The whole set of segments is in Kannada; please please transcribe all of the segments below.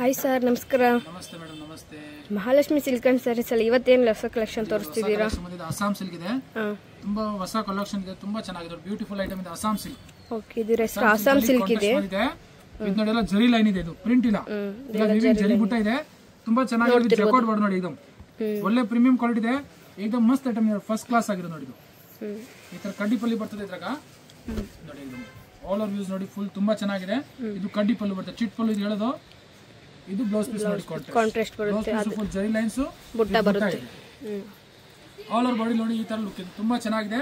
ಹಾಯ್ ಸರ್, ನಮಸ್ಕಾರ. ನಮಸ್ತೆ ಮೇಡಮ್. ನಮಸ್ತೆ. ಮಹಾಲಕ್ಷ್ಮಿ ಸಿಲ್ಕ್ ಅಂಡ್ ಸ್ಯಾರೀಸ್ ಅಲ್ಲಿ ಇವತ್ತೇನು ಹೊಸ ಕಲೆಕ್ಷನ್ ತೋರಿಸ್ತಿದ್ದೀರಾ? ಅಸ್ಸಾಂ ಸಿಲ್ಕ್ ಇದೆ, ತುಂಬಾ ಹೊಸ ಕಲೆಕ್ಷನ್ ಇದೆ, ತುಂಬಾ ಚೆನ್ನಾಗಿದೆ, ಬ್ಯೂಟಿಫುಲ್ ಐಟಮ್ ಇದೆ. ಅಸ್ಸಾಂ ಸಿಲ್ಕ್. ಓಕೆ, ಇದರ ಹೆಸರು ಅಸ್ಸಾಂ ಸಿಲ್ಕ್ ಇದೆ. ಇದು ನೋಡಿ, ಎಲ್ಲ ಜರಿ ಲೈನ್ ಇದೆ, ಇದು ಪ್ರಿಂಟ್ ಇಲ್ಲ, ಜರಿ ಬುಟ್ಟ ಇದೆ, ತುಂಬಾ ಚೆನ್ನಾಗಿದೆ. ಜಕೋಟ್ ಬಾರ್ಡರ್ ನೋಡಿ, ಇದು ಒಳ್ಳೆ ಪ್ರೀಮಿಯಂ ಕ್ವಾಲಿಟಿ ಇದೆ, एकदम ಮಸ್ತ್ ಐಟಮ್, ಫಸ್ಟ್ ಕ್ಲಾಸ್ ಆಗಿದೆ ನೋಡಿ. ಇದು ಈ ತರ ಕಡ್ಡಿ ಪಲ್ಲಿ ಬರ್ತದೆ ಇದ್ರಾಗ ನೋಡಿ, ಇದು ಆಲ್ ಓವರ್ ವ್ಯೂಸ್ ನೋಡಿ, ಫುಲ್ ತುಂಬಾ ಚೆನ್ನಾಗಿದೆ. ಇದು ಕಡ್ಡಿ ಪಲ್ಲು ಬರ್ತದೆ, ಚಿಟ್ ಪಲ್ಲು ಇದು ಹೇಳೋದು. ಇದು ಬ್ಲೌಸ್ ಪೀಸ್ ನೋಡಿ, ಕಾಂಟ್ರಾಸ್ಟ್ ಬರುತ್ತೆ, ಫುಲ್ ಜರಿ ಲೈನ್ಸ್ ಬುಟ್ಟ ಬರುತ್ತೆ. ಆಲ್ ಓವರ್ ಬಾಡಿ ನೋಡಿ, ಈ ತರ ಲುಕ್ ಇದೆ, ತುಂಬಾ ಚೆನ್ನಾಗಿದೆ.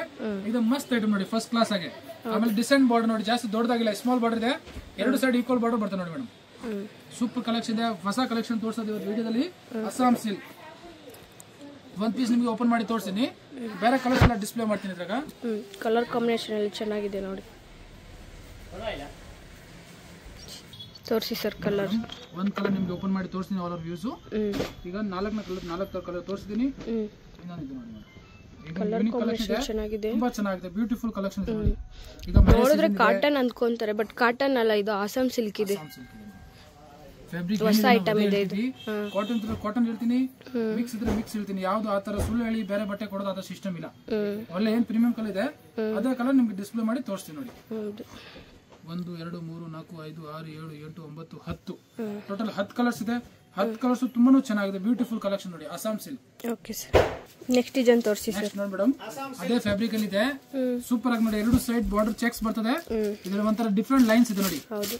ಇದು ಮಸ್ತ್ ಐಟಮ್ ನೋಡಿ, ಫಸ್ಟ್ ಕ್ಲಾಸ್ ಆಗಿ. ಆಮೇಲೆ ಡಿಸೆಂಟ್ ಬಾರ್ಡರ್ ನೋಡಿ, ಜಾಸ್ತಿ ದೊಡ್ಡದಾಗಿಲ್ಲ, ಸ್ಮಾಲ್ ಬಾರ್ಡರ್ ಇದೆ, ಎರಡು ಸೈಡ್ ಈಕ್ವಲ್ ಬಾರ್ಡರ್ ಬರ್ತದೆ ನೋಡಿ ಮೇಡಮ್. ಸೂಪರ್ ಕಲೆಕ್ಷನ್ ಇದೆ, ಹೊಸ ಕಲೆಕ್ಷನ್ ತೋರಿಸೋದು ಇವತ್ತು ವಿಡಿಯೋದಲ್ಲಿ. ಅಸ್ಸಾಂ ಸಿಲ್ಕ್ ಒಂದ್ ಪೀಸ್ ನಿಮಗೆ ಓಪನ್ ಮಾಡಿ ತೋರಿಸ್ತೀನಿ, ಬೇರೆ ಕಲರ್ಸ್ ಎಲ್ಲ ಡಿಸ್ಪ್ಲೇ ಮಾಡ್ತೀನಿ ಇದ್ರಾಗ. ಕಲರ್ ಕಾಂಬಿನೇಷನ್ ಅಲ್ಲಿ ಚೆನ್ನಾಗಿದೆ ನೋಡಿ, ತೋರಿಸಿ ಸರ್. ಕಲರ್ ಒಂದ್ ಕಲರ್ ನಿಮ್ಗೆ ಓಪನ್ ಮಾಡಿ ತೋರಿಸ್ತೀನಿ, ಆಲ್ ಓವರ್ ವ್ಯೂಸ್. ಈಗ ನಾಲ್ಕು ಕಲರ್ ತೋರಿಸಿದೀನಿ. ಇನ್ನೊಂದು ನೋಡಿ, ಕಲರ್ ಕಾಂಬಿನೇಷನ್ ಚೆನ್ನಾಗಿದೆ, ತುಂಬಾ ಚೆನ್ನಾಗಿದೆ, ಬ್ಯೂಟಿಫುಲ್ ಕಲೆಕ್ಷನ್ ಇದೆ ನೋಡಿ. ಈಗ ನೋಡಿದ್ರೆ ಕಾಟನ್ ಅಂದ್ಕೊಂತಾರೆ, ಬಟ್ ಕಾಟನ್ ಅಲ್ಲ, ಇದು ಅಸ್ಸಾಂ ಸಿಲ್ಕ್ ಇದೆ. ಫ್ಯಾಬ್ರಿಕ್ ಹೊಸ ಐಟಮ್ ಇದೆ ಇದು. ಕಾಟನ್ ಹೇಳ್ತೀನಿ, ಮಿಕ್ಸ್ ಇದ್ರೆ ಮಿಕ್ಸ್ ಹೇಳ್ತೀನಿ, ಯಾವ್ದು ಆತರ ಸುಳ್ಳು ಹೇಳಿ ಬೇರೆ ಬಟ್ಟೆ ಕೊಡೋದು ಆತರ ಸಿಸ್ಟಮ್ ಇಲ್ಲ. ಒಳ್ಳೆ ಏನ್ ಪ್ರೀಮಿಯಂ ಕಲರ್ ಇದೆ ಅದೇ ಕಲರ್ ನಿಮ್ಗೆ ಡಿಸ್ಪ್ಲೇ ಮಾಡಿ ತೋರಿಸ್ತೀನಿ ನೋಡಿ. 1 2 3 4 5 6 7 8 9 10 ಟೋಟಲ್ 10 ಕಲರ್ಸ್ ಇದೆ. 10 ಕಲರ್ಸ್ ತುಂಬಾನು ಚೆನ್ನಾಗಿದೆ, ಬ್ಯೂಟಿಫುಲ್ ಕಲೆಕ್ಷನ್ ನೋಡಿ, Assam silk. Okay sir, next design ತೋರಿಸಿ ಸರ್. ನೋಡಿ ಮೇಡಮ್, ಅದೇ ಫ್ಯಾಬ್ರಿಕ್ ಅಲ್ಲಿ ಇದೆ, ಸೂಪರ್ ಆಗಿ ನೋಡಿ. ಎರಡು ಸೈಡ್ ಬಾರ್ಡರ್ ಚೆಕ್ಸ್ ಬರ್ತದೆ, ಇದ್ರ ಒಂಥರ ಡಿಫ್ರೆಂಟ್ ಲೈನ್ಸ್ ಇದೆ ನೋಡಿ. ಹೌದು,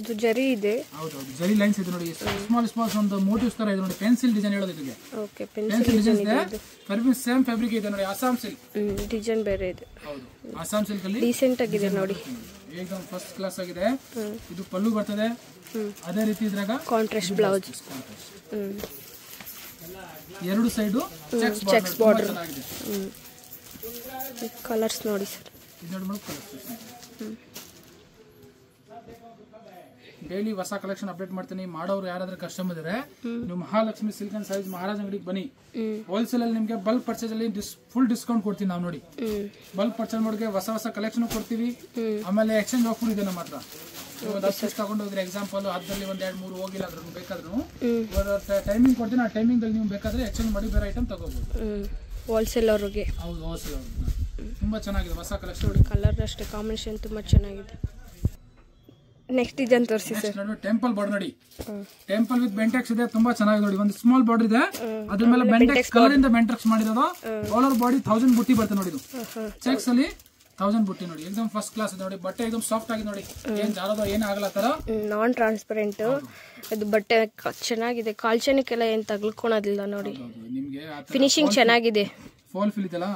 ಇದು ಜರಿ ಇದೆ. ಹೌದೌದು, ಜರಿ ಲೈನ್ಸ್ ಇದೆ ನೋಡಿ, ಸ್ಮಾಲ್ ಒಂದು ಮೋಟಿವ್ಸ್ ತರ ಇದೆ ನೋಡಿ, ಪೆನ್ಸಿಲ್ ಡಿಸೈನ್ ಹೇಳೋದು ಇದಕ್ಕೆ. ಓಕೆ, ಪೆನ್ಸಿಲ್ ಡಿಸೈನ್ ಇದೆ, ಸೇಮ್ ಫ್ಯಾಬ್ರಿಕ್ ಇದೆ ನೋಡಿ, ಅಸ್ಸಾಂ ಸಿಲ್ಕ್. ಡಿಸೈನ್ ಬೇರೆ ಇದೆ. ಹೌದು, ಅಸ್ಸಾಂ ಸಿಲ್ಕ್ ಅಲ್ಲಿ ಡೀಸೆಂಟ್ ಆಗಿದೆ ನೋಡಿ, एकदम ಫಸ್ಟ್ ಕ್ಲಾಸ್ ಆಗಿದೆ. ಇದು ಪಲ್ಲು ಬರ್ತದೆ, ಅದೇ ರೀತಿ ಇದ್ರಾಗ ಕಾಂಟ್ರಾಸ್ಟ್ ಬ್ಲೌಸ್, ಎರಡು ಸೈಡ್ ಚೆಕ್ಸ್ ಬಾರ್ಡರ್. ಕಲರ್ಸ್ ನೋಡಿ ಸರ್, ಡೈಲಿ ಹೊಸ ಕಲೆಕ್ಷನ್ ಅಪ್ಡೇಟ್ ಮಾಡ್ತೀನಿ. ಮಾಡೋರು ಯಾರಾದ್ರೂ ಕಸ್ಟಮರ್ ಇದ್ರೆ ನೀವು ಮಹಾಲಕ್ಷ್ಮಿ ಸಿಲ್ಕ್ ಅಂಡ್ ಸಾರೀಸ್ ಮಹಾರಾಜ್ ಅಂಗಡಿಗೆ ಬನ್ನಿ. ಹೋಲ್ಸೇಲ್ ಅಲ್ಲಿ ನಿಮ್ಗೆ ಬಲ್ಕ್ ಪರ್ಚೇಸ್ ಅಲ್ಲಿ ಫುಲ್ ಡಿಸ್ಕೌಂಟ್ ಕೊಡ್ತೀನಿ ನಾವು ನೋಡಿ. ಬಲ್ಕ್ ಪರ್ಚೇಸ್ ಮಾಡೋಕೆ ಹೊಸ ಕಲೆಕ್ಷನ್ ಕೊಡ್ತೀವಿ. ಆಮೇಲೆ ಎಕ್ಸ್ಚೇಂಜ್ ಆಫರ್ ಇದೆ ನಮ್ಮ ಹತ್ರ. ಒಂದು 10 ಪೀಸ್ ತಗೊಂಡು ಹೋದ್ರೆ ಎಕ್ಸಾಂಪಲ್ ಅದ್ರಲ್ಲಿ 1 2 3 ಹೋಗಿಲ್ಲ ಅದ್ರ ಬೇಕಾದ್ರೂ ಟೈಮಿಂಗ್ ಕೊಡ್ತೀನಿ, ಆ ಟೈಮಿಂಗ್ ದಲ್ಲಿ ನೀವು ಬೇಕಾದ್ರೆ ಎಕ್ಸ್ಚೇಂಜ್ ಮಾಡಿ ಬೇರೆ ಐಟಮ್ ತಗೋಬಹುದು. ಹೋಲ್ಸೇಲ್ ಅವ್ರಿಗೆ. ಹೌದು, ಹೋಲ್ಸೇಲ್ ಅವ್ರಿಗೆ ತುಂಬಾ ಚೆನ್ನಾಗಿದೆ ಹೊಸ ಕಲೆಕ್ಷನ್. ಕಲರ್ ಅಷ್ಟೇ, ಕಾಂಬಿನೇಷನ್ ತುಂಬಾ ಚೆನ್ನಾಗಿದೆ. ನೆಕ್ಸ್ಟ್ ಡಿಸೈನ್ ತೋರಿಸಿ ಸರ್. ಟೆಂಪಲ್ ಬಾರ್ಡರ್ ನೋಡಿ, ಟೆಂಪಲ್ ವಿತ್ ಬೆಂಟೆಕ್ಸ್ ಇದೆ, ತುಂಬಾ ಚೆನ್ನಾಗಿದೆ ನೋಡಿ. ಒಂದು ಸ್ಮಾಲ್ ಬಾರ್ಡರ್ ಇದೆ, ಅದ್ರ ಮೇಲೆ ಬೆಂಟೆಕ್ಸ್ ಕಲರ್ ಇಂದ ಬೆಂಟೆಕ್ಸ್ ಮಾಡಿರೋದು. ಆಲ್ ಓವರ್ ಬಾಡಿ 1000 ಬುಟ್ಟಿ ಬರ್ತದೆ ನೋಡಿ. ಇದು ಚೆಕ್ಸ್ ಅಲ್ಲಿ 1000 ಬುಟ್ಟಿ ನೋಡಿ, ಎಕ್ದಮ್ ಫಸ್ಟ್ ಕ್ಲಾಸ್ ಇದೆ ನೋಡಿ. ಬಟ್ಟೆ ಎಕ್ದಮ್ ಸಾಫ್ಟ್ ಆಗಿದೆ ನೋಡಿ, ಏನ್ ಜಾರೋದು ಏನ್ ಆಗಲ್ಲ ತರ, ನಾನ್ ಟ್ರಾನ್ಸ್ಪರೆಂಟ್. ಇದು ಬಟ್ಟೆ ಚೆನ್ನಾಗಿದೆ, ಕಾಲ್ಚನಿಕ್ಕೆಲ್ಲ ಏನ್ ತಗ್ಲ್ಕೊಳೋದಿಲ್ಲ ನೋಡಿ. ನಿಮ್ಗೆ ಫಿನಿಶಿಂಗ್ ಚೆನ್ನಾಗಿದೆ, ಫಾಲ್ ಫಿಲ್ ಇದೆಲ್ಲ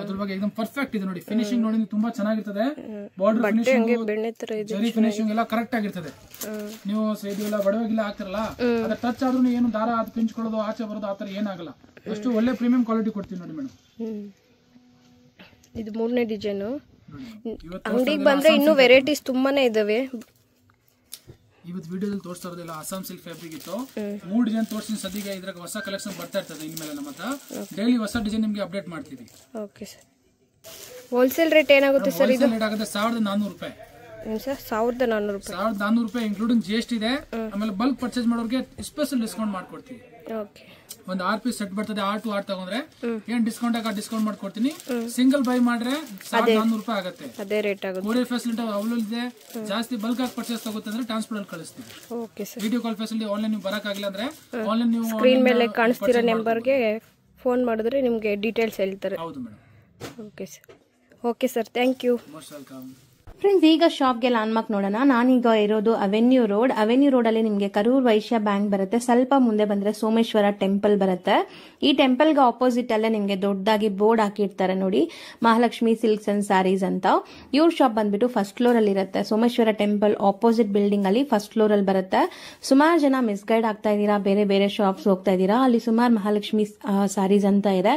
ಅದ್ರ ಬಗ್ಗೆ एकदम ಪರ್ಫೆಕ್ಟ್ ಇದೆ ನೋಡಿ. ಫಿನಿಶಿಂಗ್ ನೋಡಿ ತುಂಬಾ ಚೆನ್ನಾಗಿರ್ತದೆ. ಬಾರ್ಡರ್ ಜರಿ ಫಿನಿಶಿಂಗ್ ಎಲ್ಲ ಕರೆಕ್ಟ್ ಆಗಿರ್ತದೆ. ನೀವು ಇದೆಲ್ಲ ಬಡವಾಗಿಲ್ಲ ಹಾಕ್ತಿರಲ್ಲ, ಅದ ಟಚ್ ಆದ್ರೂ ಏನು ದಾರ ಅದು ಪಿಂಚ್ಕೊಳ್ಳೋದು ಆಚೆ ಬರೋದು ಆತರ ಏನಾಗಲ್ಲ. ಅಷ್ಟು ಒಳ್ಳೆ ಪ್ರೀಮಿಯಂ ಕ್ವಾಲಿಟಿ ಕೊಡ್ತೀವಿ ನೋಡಿ ಮೇಡಮ್. ಇದು 3ನೇ ಡಿಸೈನ್. ಅಂಗಡಿಗೆ ಬಂದ್ರೆ ಇನ್ನೂ ವೆರೈಟೀಸ್ ತುಂಬಾನೇ ಇದಾವೆ. ಇವತ್ತು ವಿಡಿಯೋದಲ್ಲಿ ತೋರಿಸ್ತಾ ಇರೋದಿಲ್ಲ, ಅಸ್ಸಾಂ ಸಿಲ್ಕ್ ಫ್ಯಾಬ್ರಿಕ್ ಇತ್ತು. 3 ಡಿಸೈನ್ ತೋರಿಸ್ತೀನಿ ಸದ್ಯಕ್ಕೆ. ಇದ್ರಾಗ ಹೊಸ ಕಲೆಕ್ಷನ್ ಬರ್ತಾ ಇರ್ತದೆ ಇನ್ಮೇಲೆ ನಮ್ಮ ಹತ್ರ. ಡೈಲಿ ಹೊಸ ಡಿಸೈನ್ ನಿಮ್ಗೆ ಅಪ್ಡೇಟ್ ಮಾಡ್ತೀವಿ. Okay sir. ಹೋಲ್ಸೇಲ್ ರೇಟ್ ಏನಾಗುತ್ತೆ ಸರ್? ಇದು ರೇಟ್ ಆಗುತ್ತೆ 1400 ರೂಪಾಯಿ. ಏನು ಸರ್? 1400 ರೂಪಾಯಿ. 1400 ರೂಪಾಯಿ ಇನ್ಕ್ಲೂಡಿಂಗ್ GST ಇದೆ. ಆಮೇಲೆ ಬಲ್ಕ್ ಪರ್ಚೇಸ್ ಮಾಡೋರಿಗೆ ಸ್ಪೆಷಲ್ ಡಿಸ್ಕೌಂಟ್ ಮಾಡ್ಕೊಡ್ತೀವಿ. ಓಕೆ, ಒಂದು 6 ಪೀಸ್ ಸೆಟ್ ಬರ್ತದೆ, 6 to 6 ತಗೊಂಡ್ರೆ ಏನ್ ಡಿಸ್ಕೌಂಟ್ ಮಾಡ್ಕೊಡ್ತೀನಿ. ಸಿಂಗಲ್ ಬೈ ಮಾಡ್ರೆ 1400 ರೂಪಾಯಿ ಆಗುತ್ತೆ, ಅದೇ ರೇಟ್ ಆಗುತ್ತೆ. ಕೊರಿಯರ್ ಫೆಸಿಲಿಟಿ ಅವೈಲೇಬಲ್ ಇದೆ. ಜಾಸ್ತಿ ಬಲ್ಕ್ ಆಗಿ ಪರ್ಚೇಸ್ ತಗೋತಾರೆ ಅಂದ್ರೆ ಟ್ರಾನ್ಸ್ಪೋರ್ಟ್ ಅಲ್ಲಿ ಕಳಿಸ್ತೀವಿ. Okay sir. Video call facility online ನೀವು ಬರಕ್ಕಾಗಿಲ್ಲ ಅಂದ್ರೆ ಆನ್ಲೈನ್ ನೀವು ಸ್ಕ್ರೀನ್ ಮೇಲೆ ಕಾಣಿಸ್ತಿರೋ ನಂಬರ್ಗೆ ಫೋನ್ ಮಾಡಿದ್ರೆ ನಿಮಗೆ ಡೀಟೇಲ್ಸ್ ಹೇಳ್ತಾರೆ. ಹೌದು madam. Okay sir. Okay sir, thank you. Most welcome. Friends, ಈಗ ಶಾಪ್ಗೆ ಲ್ಯಾಂಡ್ಮಾರ್ಕ್ ನೋಡೋಣ. ನಾನೀಗ ಇರೋದು ಅವೆನ್ಯೂ ರೋಡ್ ಅಲ್ಲಿ ನಿಮಗೆ ಕರೂರ್ ವೈಶ್ಯ ಬ್ಯಾಂಕ್ ಬರುತ್ತೆ. ಸ್ವಲ್ಪ ಮುಂದೆ ಬಂದ್ರೆ ಸೋಮೇಶ್ವರ ಟೆಂಪಲ್ ಬರುತ್ತೆ. ಈ ಟೆಂಪಲ್ಗೆ ಆಪೋಸಿಟ್ ಅಲ್ಲೇ ನಿಮಗೆ ದೊಡ್ಡದಾಗಿ ಬೋರ್ಡ್ ಹಾಕಿರ್ತಾರೆ ನೋಡಿ, ಮಹಾಲಕ್ಷ್ಮಿ ಸಿಲ್ಕ್ಸ್ ಅಂಡ್ ಸ್ಯಾರೀಸ್ ಅಂತ. ಇವ್ರ ಶಾಪ್ ಬಂದ್ಬಿಟ್ಟು ಫಸ್ಟ್ ಫ್ಲೋರ್ ಅಲ್ಲಿ ಇರುತ್ತೆ. ಸೋಮೇಶ್ವರ ಟೆಂಪಲ್ ಆಪೋಸಿಟ್ ಬಿಲ್ಡಿಂಗ್ ಅಲ್ಲಿ ಫಸ್ಟ್ ಫ್ಲೋರ್ ಅಲ್ಲಿ ಬರುತ್ತೆ. ಸುಮಾರು ಜನ ಮಿಸ್ಗೈಡ್ ಆಗ್ತಾ ಇದ್ದೀರಾ, ಬೇರೆ ಬೇರೆ ಶಾಪ್ಸ್ ಹೋಗ್ತಾ ಇದ್ದೀರಾ. ಅಲ್ಲಿ ಸುಮಾರು ಮಹಾಲಕ್ಷ್ಮಿ ಸ್ಯಾರೀಸ್ ಅಂತ ಇದೆ.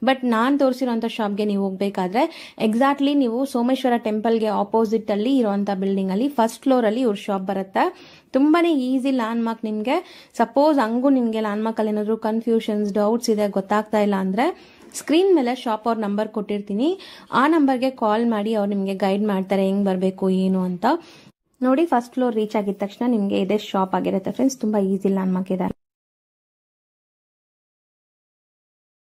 ಬಟ್ ನಾನ್ ತೋರಿಸಿರೋಂಥ ಶಾಪ್ಗೆ ನೀವು ಹೋಗ್ಬೇಕಾದ್ರೆ ಎಕ್ಸಾಕ್ಟ್ಲಿ ನೀವು ಸೋಮೇಶ್ವರ ಟೆಂಪಲ್ಗೆ ಆಪೋಸಿಟ್ ಅಲ್ಲಿ ಇರುವಂತ ಬಿಲ್ಡಿಂಗ್ ಅಲ್ಲಿ ಫಸ್ಟ್ ಫ್ಲೋರ್ ಅಲ್ಲಿ ಇವ್ರ ಶಾಪ್ ಬರುತ್ತೆ. ತುಂಬಾನೇ ಈಸಿ ಲ್ಯಾಂಡ್ ಮಾರ್ಕ್. ನಿಮ್ಗೆ ಸಪೋಸ್ ಹಂಗೂ ನಿಮ್ಗೆ ಲ್ಯಾಂಡ್ ಮಾರ್ಕ್ ಅಲ್ಲಿ ಏನಾದ್ರು ಕನ್ಫ್ಯೂಷನ್ಸ್, ಡೌಟ್ಸ್ ಇದೆ, ಗೊತ್ತಾಗ್ತಾ ಇಲ್ಲ ಅಂದ್ರೆ ಸ್ಕ್ರೀನ್ ಮೇಲೆ ಶಾಪ್ ಅವ್ರ ನಂಬರ್ ಕೊಟ್ಟಿರ್ತೀನಿ. ಆ ನಂಬರ್ಗೆ ಕಾಲ್ ಮಾಡಿ ಅವ್ರು ನಿಮ್ಗೆ ಗೈಡ್ ಮಾಡ್ತಾರೆ ಹೆಂಗ್ ಬರಬೇಕು ಏನು ಅಂತ. ನೋಡಿ ಫಸ್ಟ್ ಫ್ಲೋರ್ ರೀಚ್ ಆಗಿದ ತಕ್ಷಣ ನಿಮಗೆ ಇದೇ ಶಾಪ್ ಆಗಿರುತ್ತೆ ಫ್ರೆಂಡ್ಸ್. ತುಂಬಾ ಈಸಿ ಲ್ಯಾಂಡ್ಮಾರ್ಕ್ ಇದೆ.